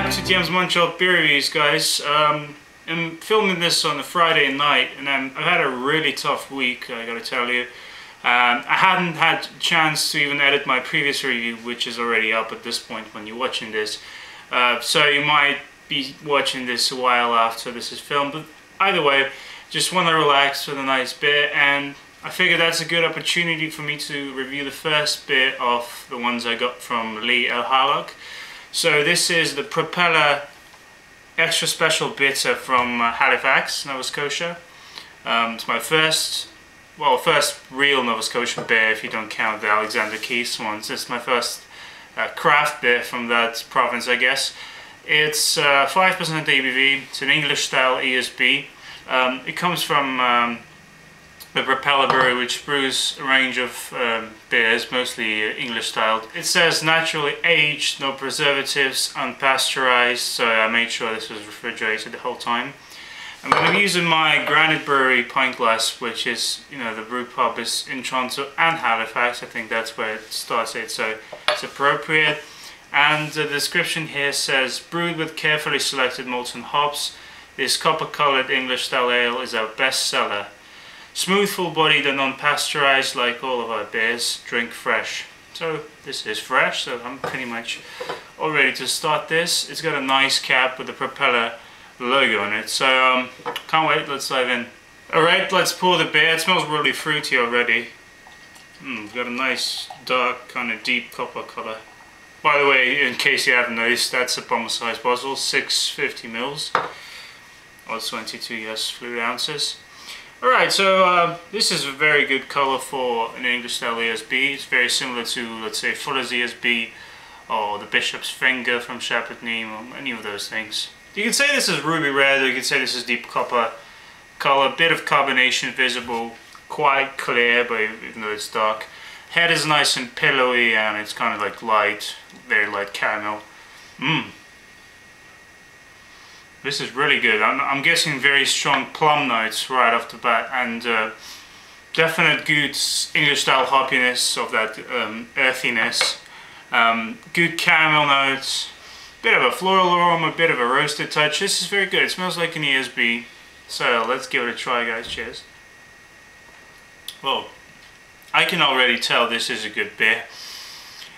back to James Montreal beer reviews, guys. I'm filming this on a Friday night, and I've had a really tough week, I gotta tell you. I hadn't had a chance to even edit my previous review, which is already up at this point when you're watching this. So you might be watching this a while after this is filmed, but either way, just want to relax with a nice beer, and I figured that's a good opportunity for me to review the first beer of the ones I got from Elharlock. So this is the Propeller Extra Special Bitter from Halifax, Nova Scotia. It's my first real Nova Scotian beer, if you don't count the Alexander Keith's ones. It's my first craft beer from that province, I guess. It's 5% ABV. It's an English style ESB. It comes from the Propeller brewery, which brews a range of beers, mostly English styled. It says naturally aged, no preservatives, unpasteurized, so I made sure this was refrigerated the whole time. I'm going to be using my Granite Brewery pint glass, which is, you know, the brew pub is in Toronto and Halifax. I think that's where it started, so it's appropriate. And the description here says, brewed with carefully selected malts and hops, this copper-colored English style ale is our best seller. Smooth, full-bodied and non-pasteurized like all of our beers. Drink fresh. So this is fresh, so I'm pretty much all ready to start this. It's got a nice cap with the Propeller logo on it, so can't wait, let's dive in. Alright, let's pour the beer. It smells really fruity already. Got a nice dark kind of deep copper colour. By the way, in case you haven't noticed, that's a bomber size bottle, 650 mils or 22 fluid ounces. Alright, so this is a very good colour for an English style ESB. It's very similar to, let's say, Fuller's ESB or the Bishop's Finger from Shepherd Neame, or any of those things. You can say this is ruby red, or you can say this is deep copper colour, bit of carbonation visible, quite clear, but even though it's dark. Head is nice and pillowy, and it's kind of like light, very light caramel. This is really good. I'm getting very strong plum notes right off the bat, and definite good English style hoppiness of that earthiness. Good caramel notes, bit of a floral aroma, bit of a roasted touch. This is very good. It smells like an ESB. So let's give it a try, guys. Cheers. Well, I can already tell this is a good beer.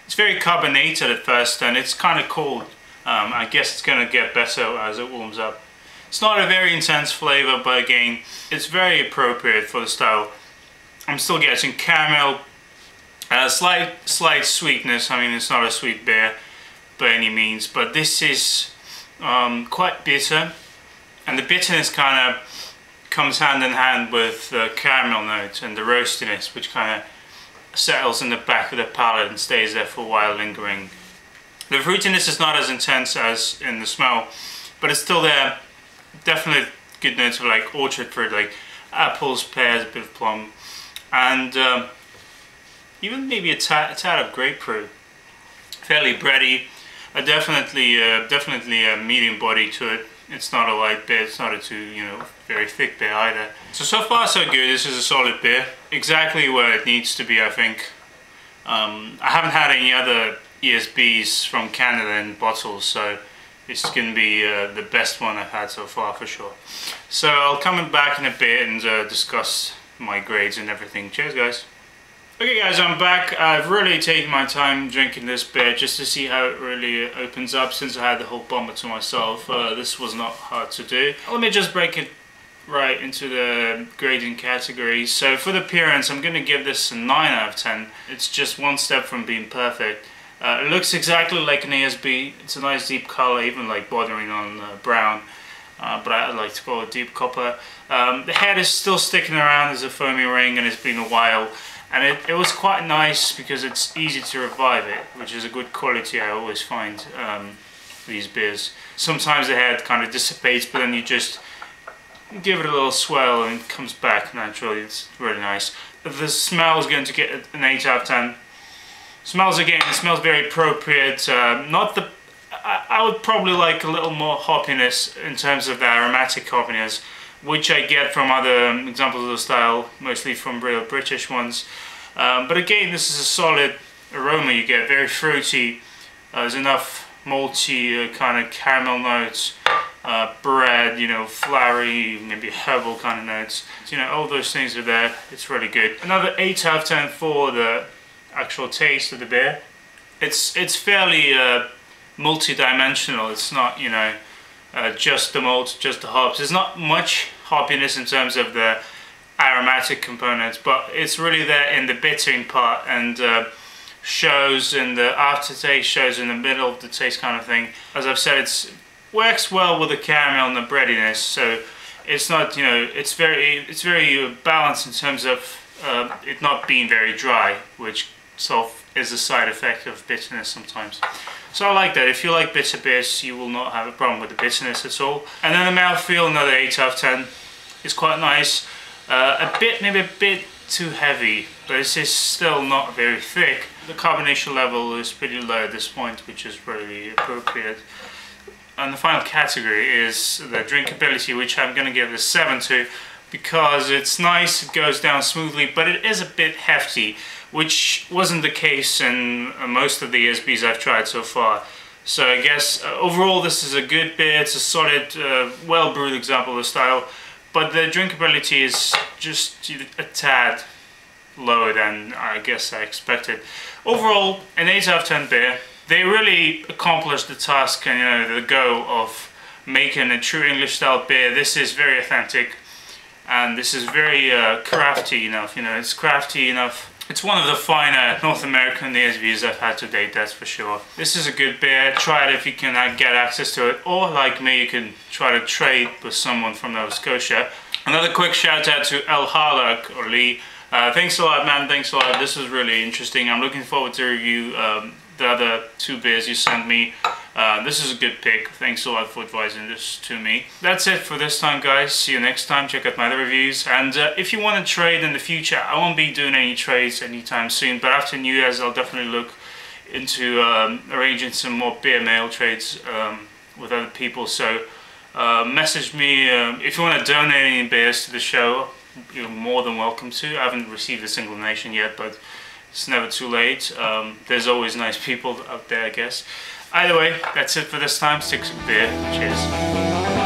It's very carbonated at first, and it's kind of cold. I guess it's going to get better as it warms up. It's not a very intense flavour, but again, it's very appropriate for the style. I'm still getting caramel, slight sweetness. I mean, it's not a sweet beer by any means, but this is quite bitter, and the bitterness kind of comes hand in hand with the caramel note and the roastiness, which kind of settles in the back of the palate and stays there for a while, lingering. The fruitiness is not as intense as in the smell, but it's still there. Definitely good notes of like orchard fruit, like apples, pears, a bit of plum, and even maybe a tad of grapefruit. Fairly bready. Definitely a medium body to it. It's not a light beer. It's not a very thick beer either. So far so good. This is a solid beer. Exactly where it needs to be, I think. I haven't had any other ESBs from Canada in bottles, so this is going to be the best one I've had so far for sure. So I'll come back in a bit and discuss my grades and everything. Cheers, guys. Okay guys, I'm back. I've really taken my time drinking this beer just to see how it really opens up, since I had the whole bomber to myself. This was not hard to do. Let me just break it right into the grading categories. So for the appearance, I'm going to give this a 9 out of 10. It's just one step from being perfect. It looks exactly like an ESB. It's a nice deep color, even like bordering on brown, but I like to call it deep copper. The head is still sticking around as a foamy ring, and it's been a while, and it was quite nice because it's easy to revive it, which is a good quality I always find these beers. Sometimes the head kind of dissipates, but then you just give it a little swirl and it comes back naturally. It's really nice. The smell is going to get an 8 out of 10. Smells, again, it smells very appropriate. I would probably like a little more hoppiness in terms of the aromatic hoppiness, which I get from other examples of the style, mostly from real British ones. But again, this is a solid aroma you get, very fruity. There's enough malty kind of caramel notes, bread, you know, flowery, maybe herbal kind of notes. You know, all those things are there. It's really good. Another 8 out of 10 for the actual taste of the beer. It's fairly multi-dimensional. It's not, you know, just the malt, just the hops. There's not much hoppiness in terms of the aromatic components, but it's really there in the bittering part, and shows in the aftertaste, shows in the middle of the taste kind of thing. As I've said, it works well with the caramel and the breadiness, so it's not, you know, it's very balanced in terms of it not being very dry, which sort of is a side effect of bitterness sometimes. So I like that. If you like bitter beers, you will not have a problem with the bitterness at all. And then the mouthfeel, another 8 out of 10. It's quite nice. Maybe a bit too heavy, but it's still not very thick. The carbonation level is pretty low at this point, which is really appropriate. And the final category is the drinkability, which I'm going to give a 7 to, because it's nice, it goes down smoothly, but it is a bit hefty, which wasn't the case in most of the ESBs I've tried so far. So I guess overall this is a good beer. It's a solid, well brewed example of the style, but the drinkability is just a tad lower than I guess I expected. Overall, an 8 out of 10 beer. They really accomplished the task and, you know, the goal of making a true English style beer. This is very authentic, and this is very crafty enough. You know, it's crafty enough. It's one of the finer North American ESBs I've had to date, that's for sure. This is a good beer. Try it if you can get access to it, or like me, you can try to trade with someone from Nova Scotia. Another quick shout out to Elharlock, or Lee. Thanks a lot, man. Thanks a lot. This was really interesting. I'm looking forward to review the other 2 beers you sent me. This is a good pick. Thanks a lot for advising this to me. That's it for this time, guys. See you next time. Check out my other reviews. And if you want to trade in the future, I won't be doing any trades anytime soon, but after New Year's I'll definitely look into arranging some more beer mail trades with other people. So message me if you want to donate any beers to the show. You're more than welcome to. I haven't received a single donation yet, but it's never too late. There's always nice people out there, I guess. Either way, that's it for this time. Stick some beer. Cheers.